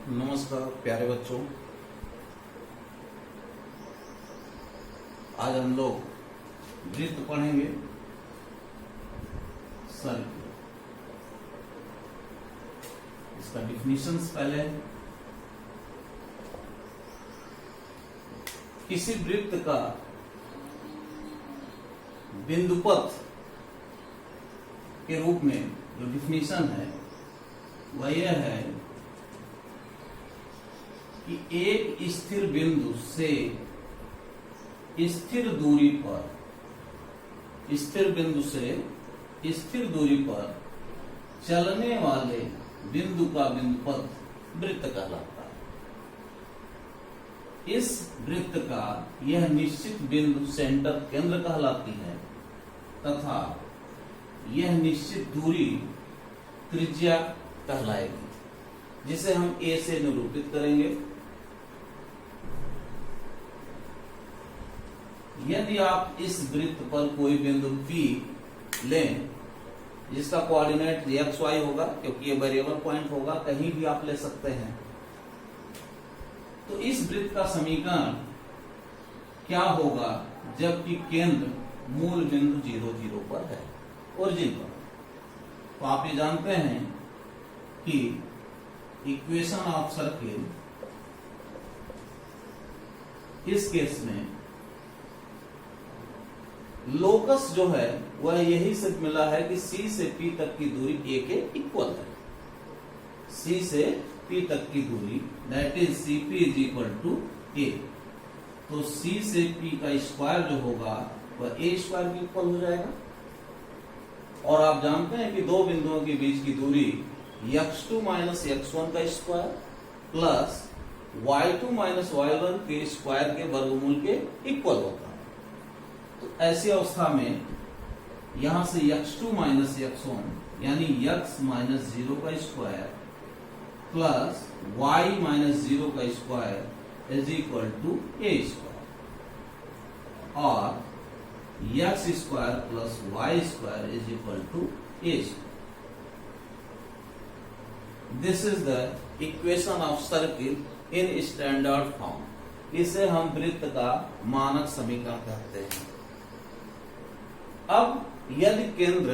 नमस्कार प्यारे बच्चों, आज हम लोग वृत्त पढ़ेंगे। सर्किल, इसका डिफिनीशंस पहले। किसी वृत्त का बिंदुपथ के रूप में जो डिफिनीशन है वह यह है कि एक स्थिर बिंदु से स्थिर दूरी पर चलने वाले बिंदु का बिंदुपथ वृत्त कहलाता है। इस वृत्त का यह निश्चित बिंदु सेंटर केंद्र कहलाती है तथा यह निश्चित दूरी त्रिज्या कहलाएगी, जिसे हम ए से निरूपित करेंगे। यदि आप इस वृत्त पर कोई बिंदु P लें जिसका कोऑर्डिनेट एक्स वाई होगा, क्योंकि ये वेरिएबल पॉइंट होगा, कहीं भी आप ले सकते हैं, तो इस वृत्त का समीकरण क्या होगा जबकि केंद्र मूल बिंदु 0 0 पर है, ओरिजिन पर। तो आप ये जानते हैं कि इक्वेशन ऑफ सर्किल इस केस में लोकस जो है वह यही से मिला है कि C से P तक की दूरी A के इक्वल है। C से P तक की दूरी that is CP is equal to A। तो C से P का स्क्वायर जो होगा वह A स्क्वायर के इक्वल हो जाएगा। और आप जानते हैं कि दो बिंदुओं के बीच की दूरी x2 माइनस x1 का square plus y2 minus y1 के स्क्वायर के वर्गमूल के इक्वल होता है। तो ऐसी अवस्था में यहां से x2 माइनस x1 यानी x माइनस 0 का स्क्वायर प्लस y माइनस 0 का square is equal to a square, और x square plus y square is equal to a square. This is the equation of circle in standard form. इसे हम वृत्त का मानक समीकरण कहते हैं। अब यदि केंद्र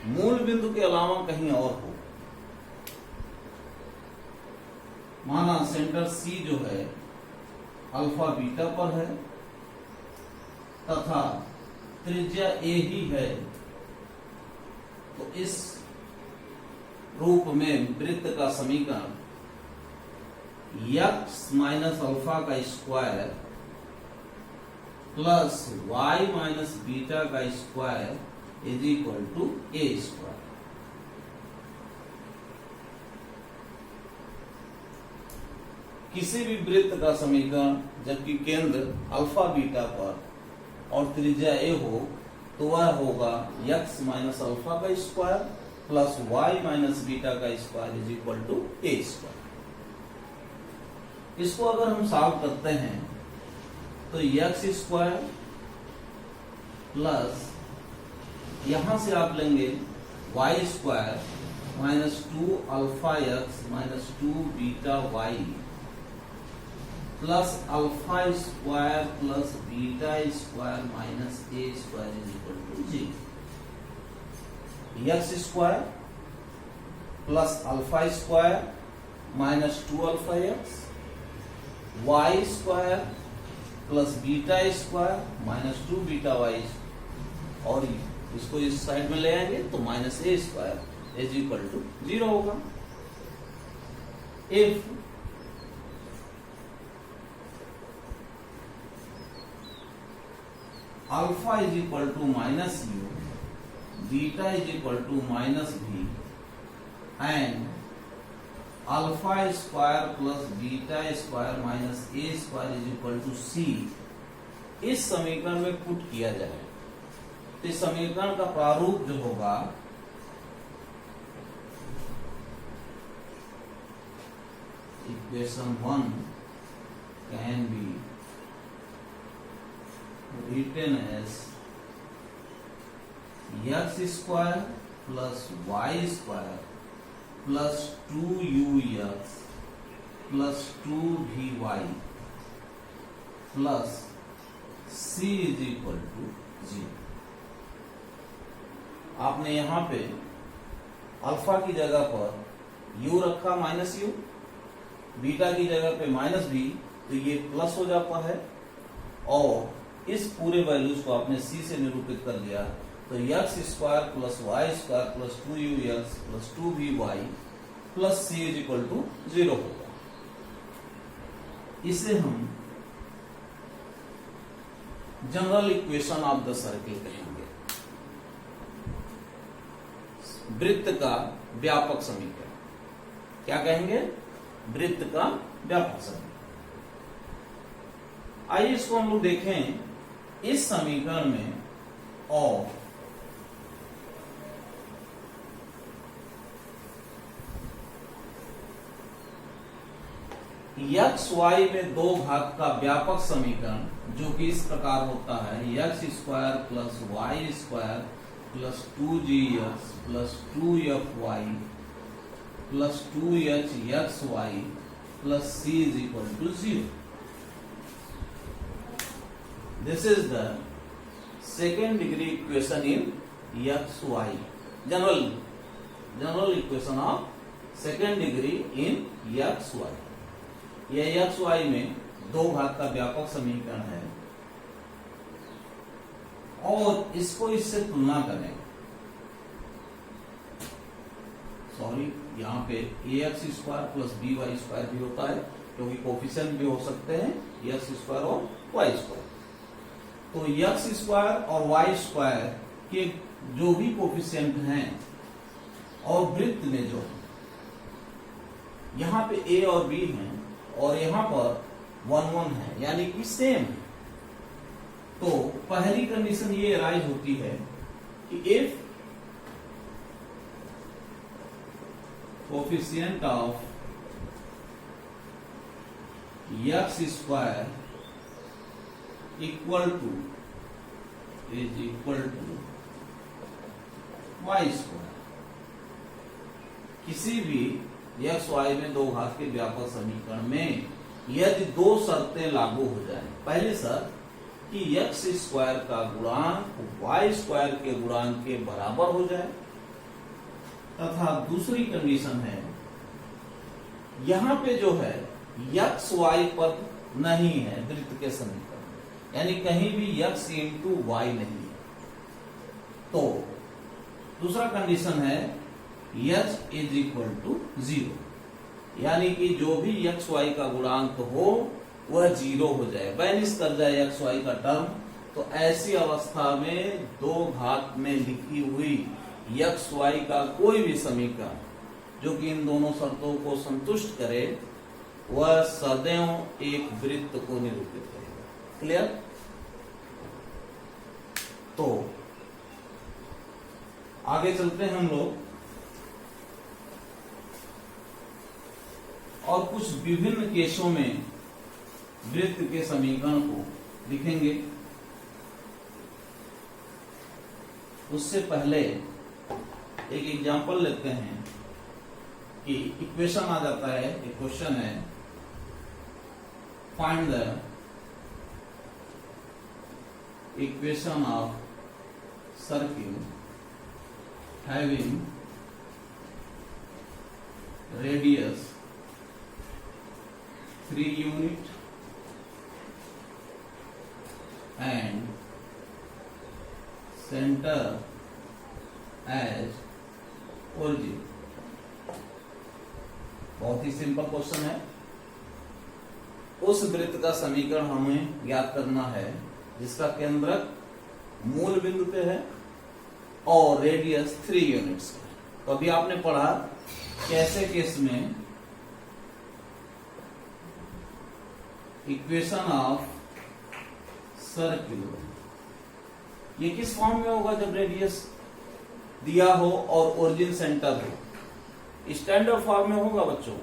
मूल बिंदु के अलावा कहीं और हो, माना सेंटर C जो है अल्फा बीटा पर है तथा त्रिज्या A ही है, तो इस रूप में वृत्त का समीकरण x माइनस अल्फा का square plus y minus beta का square is equal to a square. किसी भी वृत्त का समीकरण जबकि केंद्र अल्फा बीटा पर और त्रिज्या a हो तो वह होगा x माइनस अल्फा का square plus y minus beta का square is equal to a square. इसको अगर हम सॉल्व करते हैं तो x स्क्वायर प्लस यहां से आप लेंगे y square minus 2 alpha x minus 2 beta y plus alpha square plus beta square minus a square is equal to 0। x square plus alpha square minus 2 alpha x, y square plus beta square minus 2 beta y, और इसको इस side में ले आएंगे तो minus a square is equal to 0 होगा। If alpha is equal to minus u, beta is equal to minus v and alpha square plus beta square minus a square is equal to c, इस समीकरण में put किया जाए तो इस समीकरण का प्रारूप जो होगा equation 1 can be written as x square plus y square plus 2ux plus 2vy plus c is equal to 0। आपने यहां पे अल्फा की जगह पर u रखा माइनस u, बीटा की जगह पे माइनस b, तो ये प्लस हो जाता है और इस पूरे वैल्यूज को आपने c से निरूपित कर दिया, तो x square plus Y square plus 2ux plus 2vy plus c is equal to 0 होगा। इसे हम general equation of the circle कहेंगे, वृत्त का व्यापक समीकरण। क्या कहेंगे? वृत्त का व्यापक समीकरण। आइए इसको हम लोग देखें। इस समीकरण में और एक्स वाई में दो घात का व्यापक समीकरण जो कि इस प्रकार होता है, x square plus Y square plus 2gx plus 2fy plus 2hxy plus c is equal to 0। This is the second degree equation in xy, general equation of second degree in xy। यह xy में दो घात का व्यापक समीकरण है और इसको इससे तुलना करें। सॉरी, यहाँ पे ax square plus by square भी होता है क्योंकि कोफिशिएंट भी हो सकते हैं x स्क्वायर और y स्क्वायर। तो x स्क्वायर और y स्क्वायर के जो भी कोफिशिएंट हैं और वृत्त में जो यहाँ पे a और b हैं और यहाँ पर 1 1 है, यानी कि सेम है। तो पहली कंडीशन ये राइज होती है कि if coefficient of x square equal to is equal to y square, किसी भी x y में दो घात के व्यापक समीकरण में यदि दो शर्तें लागू हो जाए। पहली शर्त कि x स्क्वायर का गुणांक y स्क्वायर के गुणांक के बराबर हो जाए, तथा दूसरी कंडीशन है यहां पे जो है x y पद नहीं है वृत्त के समीकरण, यानी कहीं भी x इंटू y नहीं है। तो दूसरा कंडीशन है h इज इक्वल टू 0, यानी कि जो भी x y का गुणांक हो वह 0 हो जाए, बैनिश कर जाए x y का टर्म। तो ऐसी अवस्था में दो घात में लिखी हुई x y का कोई भी समीकरण जो कि इन दोनों शर्तों को संतुष्ट करे वह सदैव एक वृत्त को निरूपित करेगा। क्लियर? तो आगे चलते हैं हम लोग और कुछ विभिन्न केसों में वृत्त के समीकरण को लिखेंगे। उससे पहले एक एग्जांपल लेते हैं कि इक्वेशन आ जाता है, एक क्वेश्चन है, find the equation of circle having radius 3 unit and center as origin। बहुत ही सिंपल क्वेश्चन है। उस वृत्त का समीकरण हमें ज्ञात करना है जिसका केंद्रक मूल बिंदु पे है और रेडियस 3 यूनिट्स का। तो अभी आपने पढ़ा कैसे केस में इक्वेशन ऑफ सर्किल, ये किस फॉर्म में होगा जब रेडियस दिया हो और ओरिजिन सेंटर हो। स्टैंडर्ड फॉर्म में होगा बच्चों।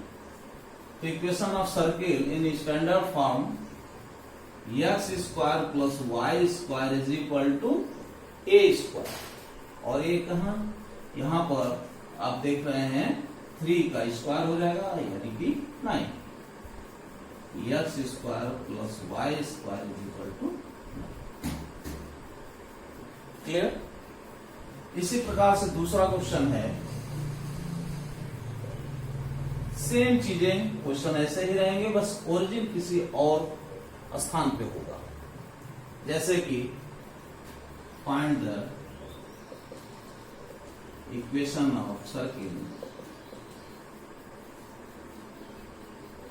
तो equation of circle in standard form x square plus Y square is equal to A square, और ये कहा, यहां पर आप देख रहे हैं 3 का स्क्वायर हो जाएगा यानी कि 9। X square plus Y square is equal to 9। Clear. इसी प्रकार से दूसरा क्वेश्चन है, सेम चीजें, क्वेश्चन ऐसे ही रहेंगे, बस ओरिजिन किसी और स्थान पे होगा। जैसे कि find the equation of circle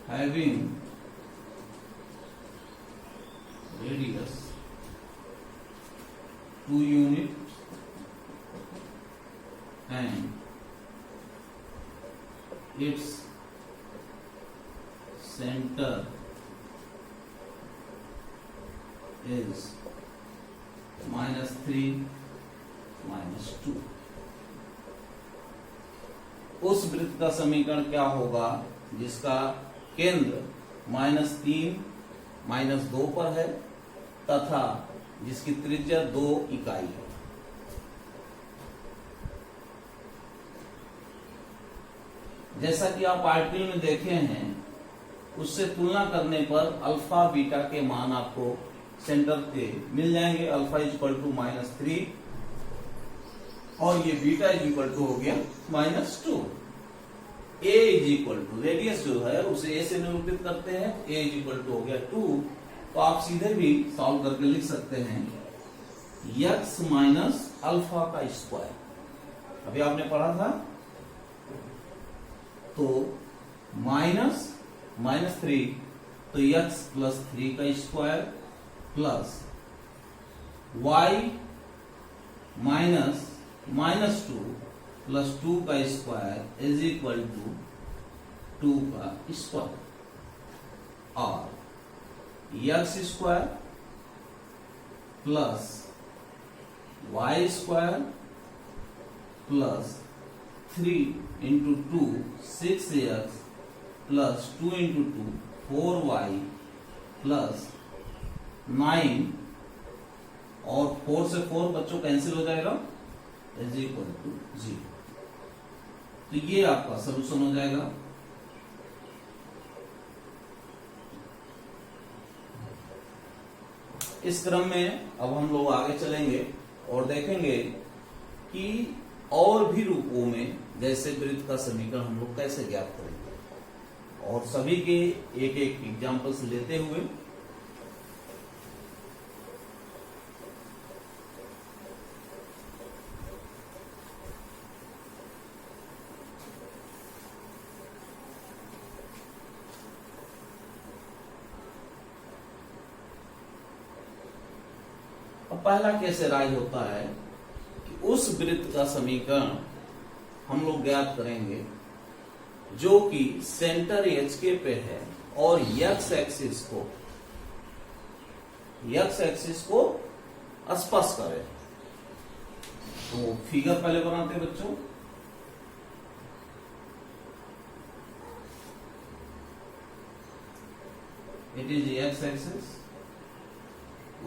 having radius 2 unit and its center is -3 -2। उस वृत्त का समीकरण क्या होगा जिसका केंद्र -3 -2 पर है तथा जिसकी त्रिज्या 2 इकाई है। जैसा कि आप आर्टिकल में देखे हैं, उससे तुलना करने पर अल्फा बीटा के मान आपको सेंटर के मिल जाएंगे। अल्फा इज इक्वल टू -3 और ये बीटा इज इक्वल टू हो गया -2। ए इज इक्वल टू रेडियस जो है उसे ए से निरूपित करते हैं, ए इज इक्वल टू हो गया 2। तो आप सीधे भी सॉल्व करके लिख सकते हैं x माइनस अल्फा का स्क्वायर। अभी आपने पढ़ा था, तो -3 तो x प्लस 3 का square plus y minus -2 plus 2 का स्क्वायर इज इक्वल टू 2 का स्क्वायर और x square plus y square plus 3 into 2 6x plus 2 into 2 4y plus 9 और 4 से 4 बच्चों कैंसिल हो जाएगा इज इक्वल टू 0। तो ये आपका सलूशन हो जाएगा। इस क्रम में अब हम लोग आगे चलेंगे और देखेंगे कि और भी रूपों में जैसे वृत्त का समीकरण हम लोग कैसे ज्ञात करेंगे और सभी के एक एक एग्जाम्पल्स लेते हुए अब पहला कैसे राय होता है कि उस वृत्त का समीकरण हम लोग ज्ञात करेंगे जो कि सेंटर HK पे है और x एक्सिस को स्पर्श करे। तो फिगर पहले बनाते हैं बच्चों। It is x axis,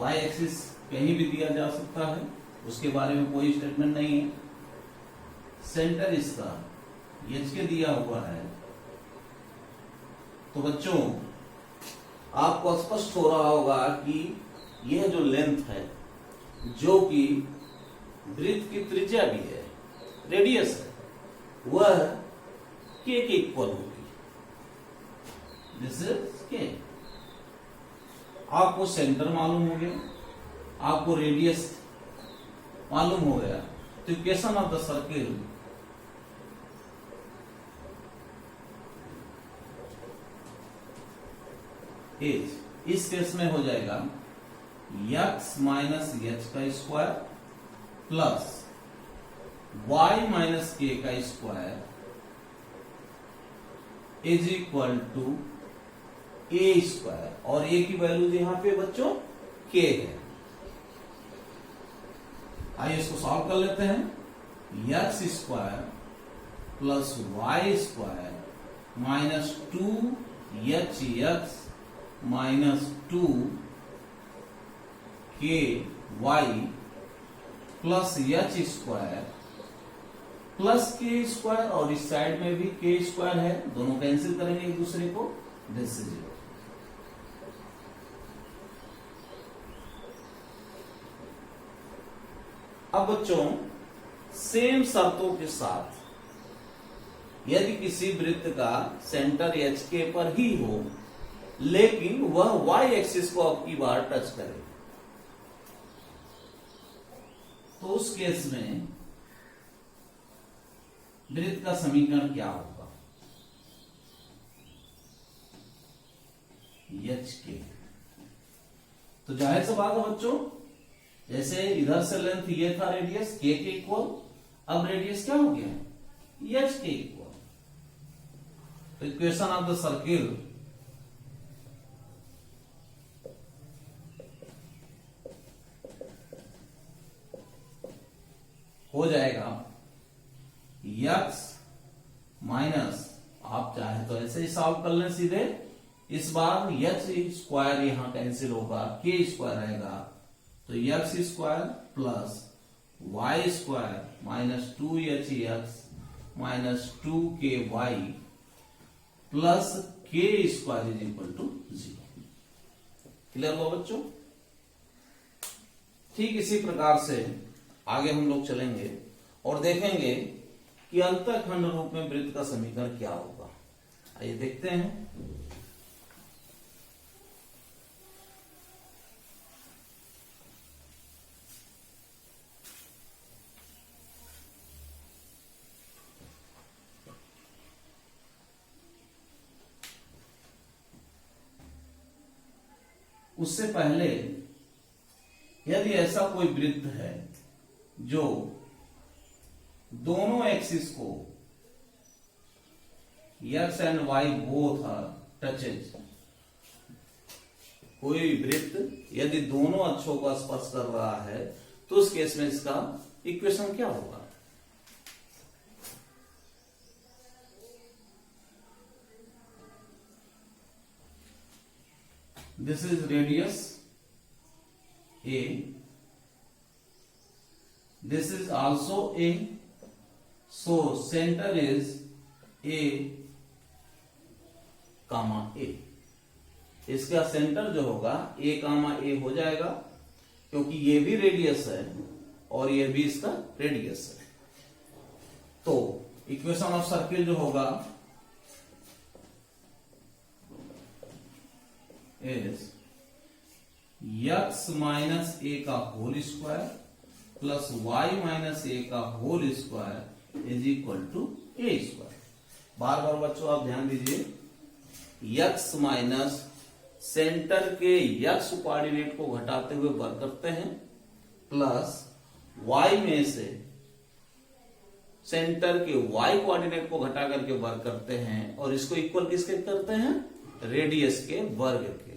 y axis कहीं भी दिया जा सकता है, उसके बारे में कोई स्टेटमेंट नहीं है। सेंटर इसका HK दिया हुआ है। तो बच्चों आपको स्पष्ट हो रहा होगा कि यह जो लेंथ है जो कि वृत्त की त्रिज्या भी है, रेडियस है, वह K के इक्वल होगी। This is K। आपको सेंटर मालूम हो गया, आपको रेडियस मालूम हो गया। तो इक्वेशन ऑफ द सर्किल इस केस में हो जाएगा x माइनस एच का square plus y minus k का square is equal to a square, और a की वैल्यू यहां पे बच्चों k है। आइए इसको सॉल्व कर लेते हैं। x square plus Y square minus 2hx minus 2ky plus h square plus के स्क्वायर और इस साइड में भी के स्क्वायर है, दोनों कैंसिल करेंगे एक दूसरे को, दिस इज 0। अब बच्चों सेम शर्तों के साथ यदि किसी वृत्त का सेंटर एच के पर ही हो लेकिन वह वाई एक्सिस को अब की बार टच करे, तो उस केस में वृत्त का समीकरण क्या होगा? एच के। तो जाहिर सी बात है बच्चों, जैसे इधर से लेंथ ये था रेडियस के इक्वल, अब रेडियस क्या हो गया? एच के इक्वल। तो इक्वेशन ऑफ द सर्किल हो जाएगा यक्स माइनस, आप चाहे तो ऐसे ही सॉल्व कर लें सीधे, इस बार एच स्क्वायर यहां कैंसिल होगा, के स्क्वायर आएगा, तो x square plus Y square minus 2h x minus 2ky plus के square is equal to 0। Clear हुआ बच्चों? ठीक इसी प्रकार से आगे हम लोग चलेंगे और देखेंगे कि अंतःखंड रूप में वृत्त का समीकरण क्या होगा। आइए देखते हैं। उससे पहले यदि ऐसा कोई वृत्त है जो दोनों एक्सिस को X and Y both are touches, कोई वृत्त यदि दोनों अक्षों को स्पर्श कर रहा है तो उस केस में इसका इक्वेशन क्या होगा? This is radius A. This is also A. So center is A, comma A. इसका सेंटर जो होगा A, comma A हो जाएगा, क्योंकि ये भी रेडियस है और ये भी इसका रेडियस है। तो इक्वेशन ऑफ सर्किल जो होगा इज x माइनस ए का whole square plus y minus ए का whole square is equal to A square. बार बार बच्चों आप ध्यान दीजिए, x माइनस सेंटर के x कोऑर्डिनेट को घटाते हुए वर्क करते हैं, प्लस y में से सेंटर के y कोऑर्डिनेट को घटा करके वर्क करते हैं और इसको इक्वल किसके करते हैं? रेडियस के वर्ग के।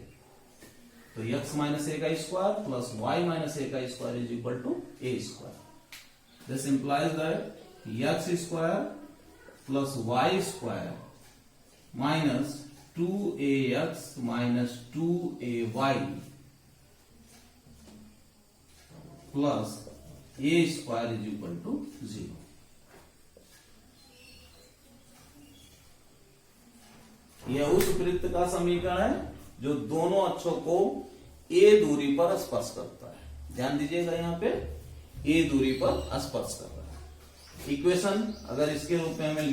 तो x माइनस ए का स्क्वायर प्लस y माइनस ए का square is equal to A square. This implies that x square plus y square minus 2ax minus 2ay plus A square is equal to 0। यह उस वृत्त का समीकरण है जो दोनों अक्षों को a दूरी पर स्पर्श करता है। ध्यान दीजिएगा, यहां पे a दूरी पर स्पर्श कर रहा है। इक्वेशन अगर इसके रूप में हमें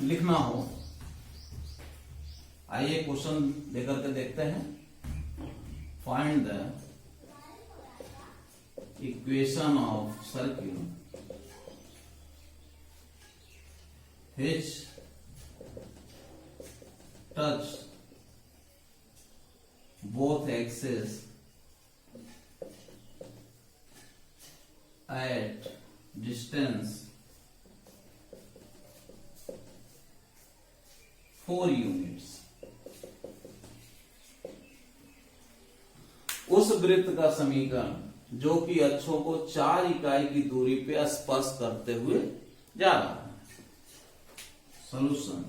लिखना हो, आइए क्वेश्चन लेकर के देखते हैं। Find the equation of circle which touch both axes at distance 4 units। उस वृत्त का समीकरण जो कि अक्षों को 4 इकाई की दूरी पे स्पर्श करते हुए जा रहा है। सॉल्यूशन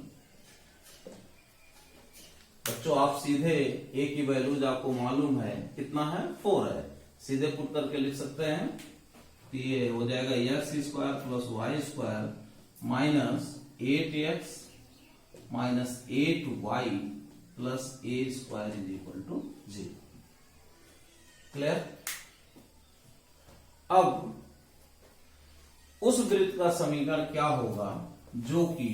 बच्चों, आप सीधे a की वैल्यूज आपको मालूम है कितना है, 4 है, सीधे पुट करके लिख सकते हैं तो ये हो जाएगा X square plus Y square minus 8x minus 8y plus A square is equal to 0। Clear? अब उस वृत्त का समीकरण क्या होगा जो कि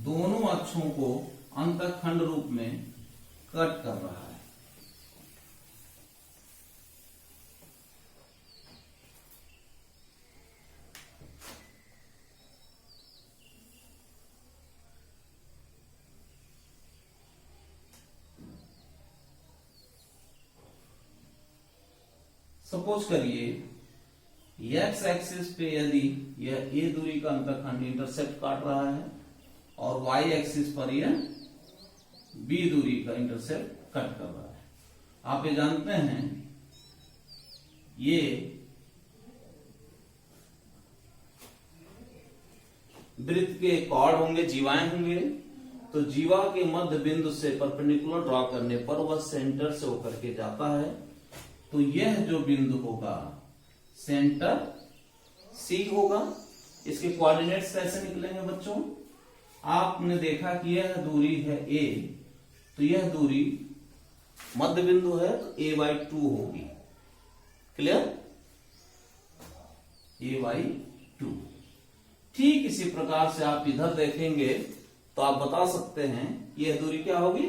दोनों अक्षों को अंतःखंड रूप में कट कर रहा है। सपोज करिए एक्स एक्सिस पे यदि यह ए दूरी का अंतःखंड इंटरसेप्ट काट रहा है और वाई एक्सिस पर यह बी दूरी का इंटरसेप्ट कट कर रहा है। आप ये जानते हैं ये वृत्त के कॉर्ड होंगे, जीवाएं होंगे। तो जीवा के मध्य बिंदु से परपेंडिकुलर ड्रॉ करने पर वह सेंटर से होकर के जाता है। तो यह जो बिंदु होगा सेंटर सी होगा। इसके कोऑर्डिनेट्स कैसे निकलेंगे बच्चों? आपने देखा कि यह दूरी है ए, तो यह दूरी मध्य बिंदु है तो a/2 होगी। क्लियर? a/2। ठीक इसी प्रकार से आप इधर देखेंगे तो आप बता सकते हैं यह दूरी क्या होगी?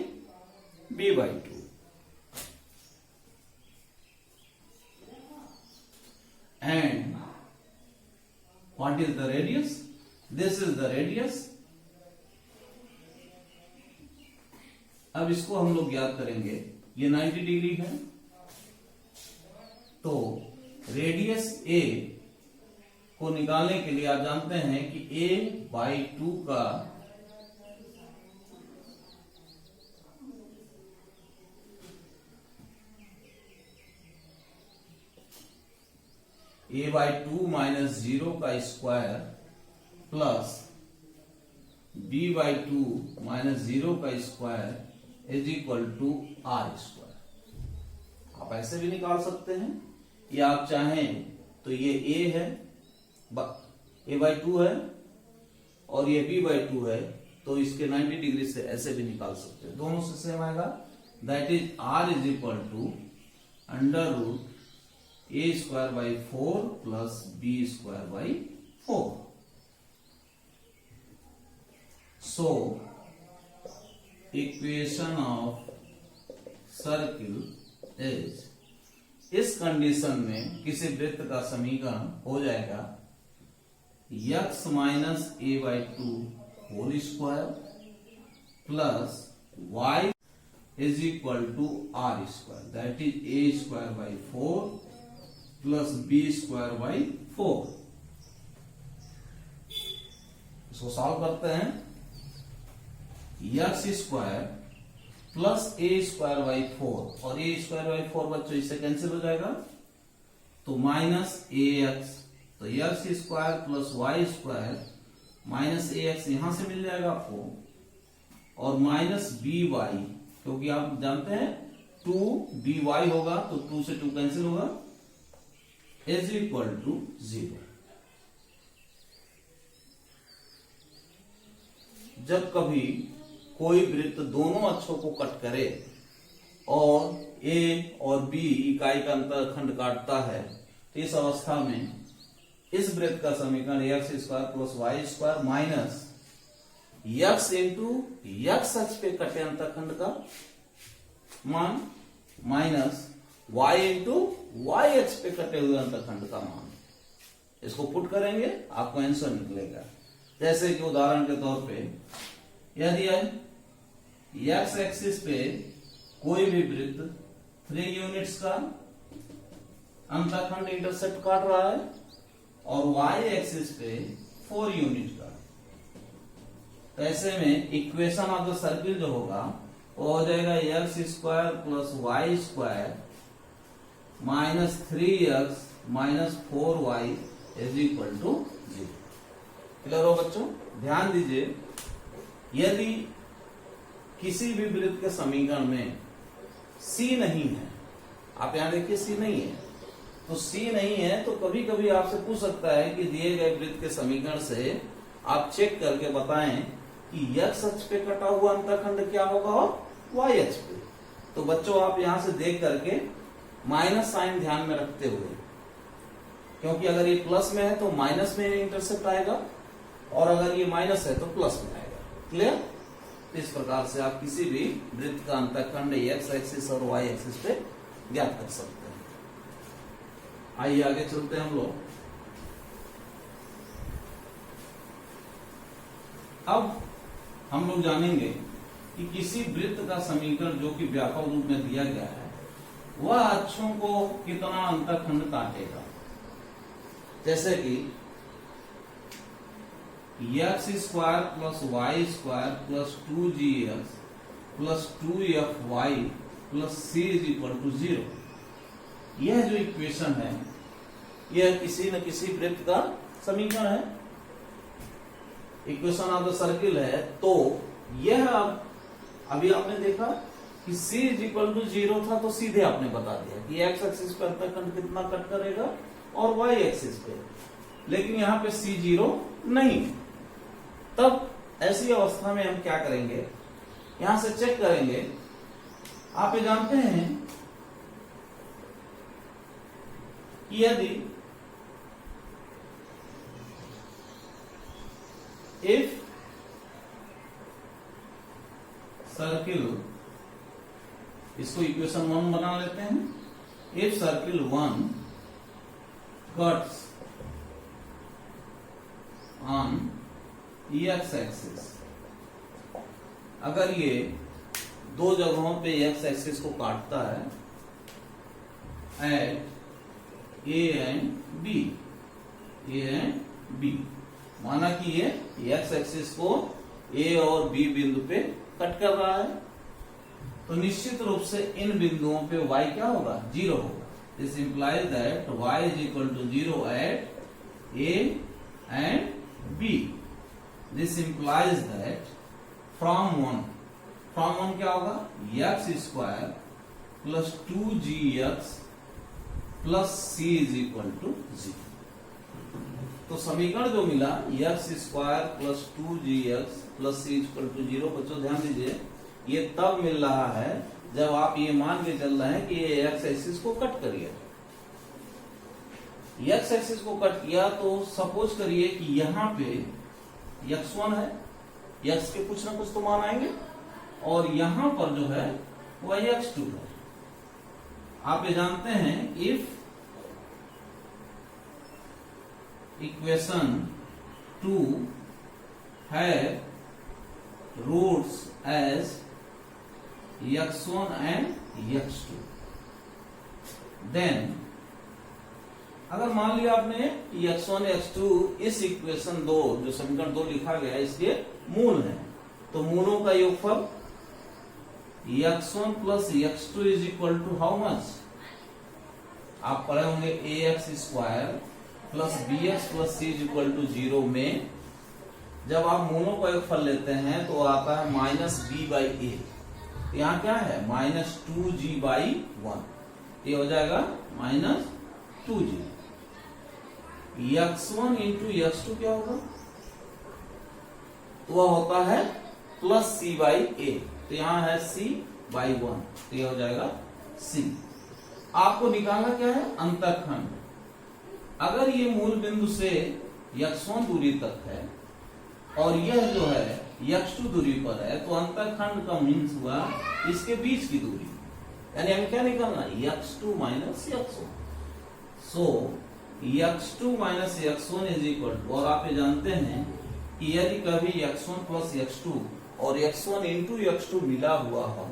b/2। And what is the radius? This is the radius. अब इसको हम लोग ज्ञात करेंगे। ये 90 डिग्री है तो रेडियस a को निकालने के लिए आप जानते हैं कि a/2 का a/2 माइनस 0 का स्क्वायर प्लस b/2 माइनस 0 का square is equal to r square. आप ऐसे भी निकाल सकते हैं या आप चाहें तो ये a है, a/2 है और ये b/2 है तो इसके 90 डिग्री से ऐसे भी निकाल सकते हैं। दोनों से सेम आएगा। That is r is equal to under root a square by 4 plus b square by 4। So equation of circle is, इस कंडीशन में किसी वृत्त का समीकरण हो जाएगा x minus a/2 whole square plus y is equal to r square. That is a square by 4 plus B square by 4। इसको solve करते हैं। X square plus A square by 4 और ए स्क्वायर बाई 4 बच्चों इससे कैंसिल हो जाएगा तो minus a x, तो x square plus Y square minus a x यहां से मिल जाएगा आपको और माइनस बी वाई, क्योंकि आप जानते हैं 2 by होगा तो 2 से 2 कैंसिल होगा इज इक्वल टू 0। जब कभी कोई वृत्त दोनों अक्षों को कट करे और ए और बी इकाई का अंतःखंड काटता है तो इस अवस्था में इस वृत्त का समीकरण X square plus Y square minus X into X अक्ष पे कटे अंतःखंड का मान minus y into Y X पे कटे हुए अंतःखंड का मान, इसको पुट करेंगे आपको आंसर निकलेगा। जैसे कि उदाहरण के तौर पे यदि एक्स एक्सिस पे कोई भी वृत्त 3 यूनिट्स का अंतःखंड इंटरसेप्ट काट रहा है और वाई एक्सिस पे 4 यूनिट का, तो ऐसे में इक्वेशन ऑफ द सर्किल जो होगा वो हो जाएगा X square plus Y square minus 3x minus 4y is equal to 0। Clear हो बच्चों? ध्यान दीजिए, यदि किसी भी वृत्त के समीकरण में c नहीं है, आप यहां देखिए c नहीं है, तो सी नहीं है, तो कभी कभी आपसे पूछ सकता है कि दिए गए वृत्त के समीकरण से आप चेक करके बताएं कि x अक्ष पे कटा हुआ अंतःखंड क्या होगा और y अक्ष पे। तो बच्चों आप यहां से देख करके माइनस साइन ध्यान में रखते हुए, क्योंकि अगर ये प्लस में है तो माइनस में इंटरसेप्ट आएगा और अगर ये माइनस है तो प्लस में आएगा। क्लियर? तो इस प्रकार से आप किसी भी वृत्त का अंतःखंड x एक्सिस और y एक्सिस पे ज्ञात कर सकते हैं। आइए आगे चलते हैं हम लोग। अब हम लोग जानेंगे कि किसी वृत्त का समीकरण जो कि व्यापक रूप में दिया गया है वह अक्षों को कितना अंतःखंड काटेगा। जैसे कि x square plus Y square plus 2gx plus 2fy plus c is equal to 0। यह जो इक्वेशन है यह किसी न किसी वृत्त का समीकरण है, इक्वेशन ऑफ द सर्किल है। तो यह अभी आपने देखा कि c इज इक्वल टू 0 था, तो सीधे आपने बता दिया कि x एक्सिस पर अंतःखंड कितना कट करेगा और y एक्सिस पे, लेकिन यहाँ पे c 0 नहीं। तब ऐसी अवस्था में हम क्या करेंगे, यहां से चेक करेंगे। आप ये जानते हैं कि यदि इफ सर्किल, इसको इक्वेशन 1 बना लेते हैं, if circle 1 cuts on x axis, अगर ये दो जगहों पे x एक्सिस को काटता है एट a एंड b, माना कि ये x एक्सिस को a और b बिंदु पे कट कर रहा है, तो निश्चित रूप से इन बिंदुओं पे y क्या होगा, 0 होगा। This implies that y is equal to 0 at a and b। This implies that from 1 क्या होगा, x square plus 2gx plus c is equal to 0। तो समीकरण जो मिला x square plus 2gx plus c equal to 0, बच्चों ध्यान दीजिए, ये तब मिल रहा है जब आप ये मान के चल रहे हैं कि ये x एक्सिस को कट करिए। x एक्सिस को कट किया तो सपोज करिए कि यहाँ पे x1 है, x के कुछ ना कुछ तो मान आएंगे, और यहां पर जो है वह x2 है। आप ये जानते हैं इफ इक्वेशन 2 है roots as x1 and x2, then अगर मान लिया आपने x1 x2 इस इक्वेशन 2 जो समीकरण 2 लिखा गया है इसके मूल है, तो मूलों का योगफल x1 plus x2 is equal to how much, आप पढ़े होंगे ax square plus bx plus c is equal to 0 में जब आप मूलों का योगफल लेते हैं तो आता है माइनस b बाई ए। यहाँ क्या है, माइनस 2g बाई 1, ये हो जाएगा minus 2g। x1 into x2 क्या होगा, तो वह होता है प्लस c बाई ए, तो यहां है c बाई 1, तो यह हो जाएगा c। आपको निकालना क्या है, अंतःखंड। अगर ये मूल बिंदु से x1 दूरी तक है और यह जो है x2 दूरी पर है, तो अंतःखंड का मीन्स हुआ इसके बीच की दूरी, यानी हमें क्या निकालना, x2 minus x1। So x2 minus x1 is equal to, और आप ये जानते हैं कि यदि कभी x1 प्लस x2 और x1 इंटू x2 मिला हुआ हो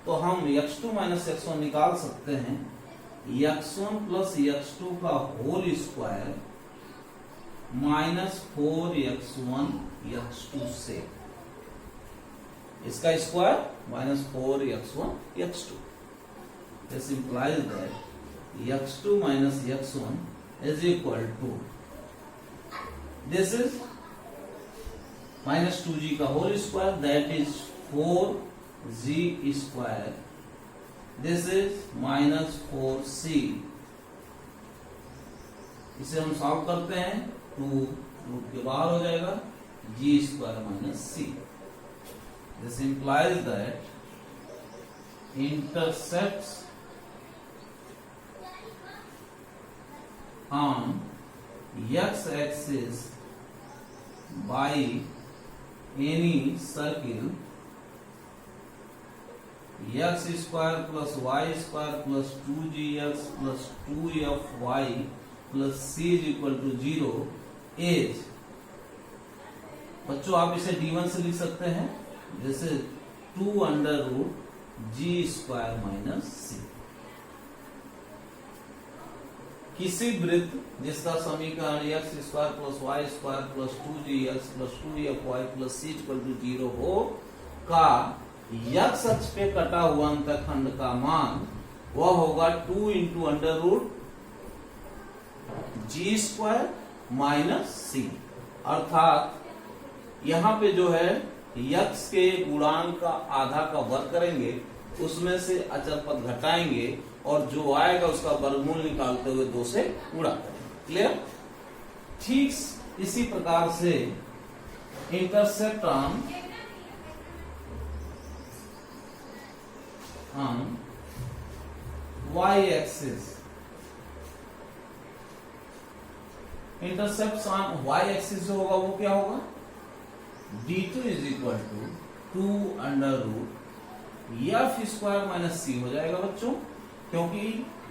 तो हम x2 माइनस x1 निकाल सकते हैं x1 प्लस x2 का whole square minus 4x1 x2 से, इसका square minus 4x1 x2। This implies that x2 minus x1 is equal to, this is minus 2g का whole square, that is 4g square, this is minus 4c इसे हम solve करते हैं, 2 root के बाहर हो जाएगा, g square minus c. This implies that intercepts on x-axis by any circle x square plus y square plus 2gx plus 2fy plus c is equal to 0 is, बच्चों आप इसे d1 से लिख सकते हैं, जैसे 2 under root G square minus C. किसी वृत्त जिसका समीकरण X square plus Y square plus 2gx plus 2fy plus c equal to 0 हो का x अक्ष पे कटा हुआ अंतःखंड का मान वह होगा 2 into under root G square minus सी। अर्थात यहाँ पे जो है x के गुणांक का आधा का वर्ग करेंगे, उसमें से अचर पद घटाएंगे और जो आएगा उसका वर्गमूल निकालते हुए 2 से गुणा करेंगे। क्लियर? ठीक इसी प्रकार से intercept on y axis, intercept on y axis जो होगा वो क्या होगा, d2 is equal to 2 under root f square minus c हो जाएगा बच्चों, क्योंकि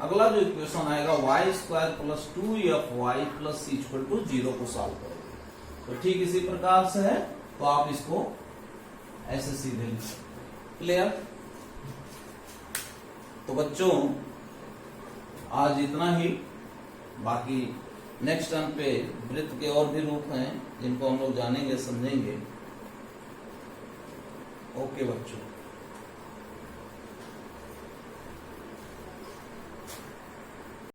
अगला जो इक्वेशन आएगा y square plus 2fy plus c equal to 0 को सॉल्व करेंगे। तो ठीक इसी प्रकार से है, तो आप इसको ऐसे सीधे लिख सकते। क्लियर? तो बच्चों आज इतना ही, बाकी नेक्स्ट टर्म पे वृत्त के और भी रूप हैं जिनको हम लोग जानेंगे समझेंगे। ओके बच्चों।